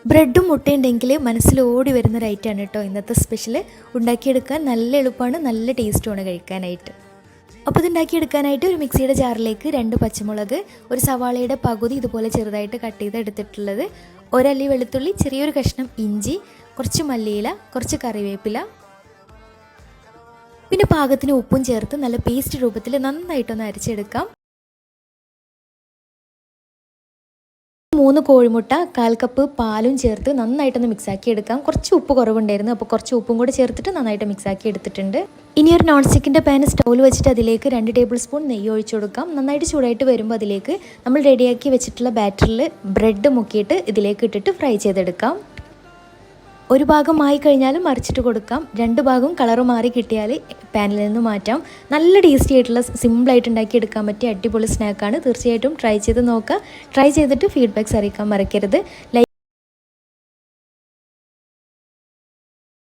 ബ്രെഡും മുട്ടയുണ്ടെങ്കിൽ മനസ്സിൽ ഓടി വരുന്നൊരു ഐറ്റമാണ് കേട്ടോ ഇന്നത്തെ സ്പെഷ്യൽ. ഉണ്ടാക്കിയെടുക്കാൻ നല്ല എളുപ്പമാണ്, നല്ല ടേസ്റ്റുമാണ് കഴിക്കാനായിട്ട്. അപ്പോൾ ഇത് ഉണ്ടാക്കിയെടുക്കാനായിട്ട് ഒരു മിക്സിയുടെ ജാറിലേക്ക് 2 പച്ചമുളക്, ഒരു സവാളയുടെ പകുതി ഇതുപോലെ ചെറുതായിട്ട് കട്ട് ചെയ്ത് എടുത്തിട്ടുള്ളത്, ഒരല്ലി വെളുത്തുള്ളി, ചെറിയൊരു കഷ്ണം ഇഞ്ചി, കുറച്ച് മല്ലിയില, കുറച്ച് കറിവേപ്പില, പിന്നെ പാകത്തിന് ഉപ്പും ചേർത്ത് നല്ല പേസ്റ്റ് രൂപത്തിൽ നന്നായിട്ടൊന്ന് അരച്ചെടുക്കാം. 3 കോഴിമുട്ട, 1/4 കപ്പ് പാലും ചേർത്ത് നന്നായിട്ടൊന്ന് മിക്സാക്കി എടുക്കാം. കുറച്ച് ഉപ്പ് കുറവുണ്ടായിരുന്നു, അപ്പോൾ കുറച്ച് ഉപ്പും കൂടി ചേർത്തിട്ട് നന്നായിട്ട് മിക്സാക്കി എടുത്തിട്ടുണ്ട്. ഇനി ഒരു നോൺ സ്റ്റിക്കിൻ്റെ പാൻ സ്റ്റൗവിൽ വെച്ചിട്ട് അതിലേക്ക് 2 ടേബിൾ സ്പൂൺ നെയ്യ് ഒഴിച്ചു കൊടുക്കാം. നന്നായിട്ട് ചൂടായിട്ട് വരുമ്പോൾ അതിലേക്ക് നമ്മൾ റെഡിയാക്കി വെച്ചിട്ടുള്ള ബാറ്ററിൽ ബ്രെഡ് മുക്കിയിട്ട് ഇതിലേക്ക് ഇട്ടിട്ട് ഫ്രൈ ചെയ്തെടുക്കാം. ഒരു ഭാഗമായി കഴിഞ്ഞാൽ മറിച്ചിട്ട് കൊടുക്കാം. 2 ഭാഗവും കളറ് മാറി കിട്ടിയാൽ പാനിൽ നിന്ന് മാറ്റാം. നല്ല ടേസ്റ്റി ആയിട്ടുള്ള സിമ്പിളായിട്ട് ഉണ്ടാക്കിയെടുക്കാൻ പറ്റിയ അടിപൊളി സ്നാക്കാണ്. തീർച്ചയായിട്ടും ട്രൈ ചെയ്ത് നോക്കുക. ട്രൈ ചെയ്തിട്ട് ഫീഡ്ബാക്ക്സ് അറിയിക്കാൻ മറക്കരുത്.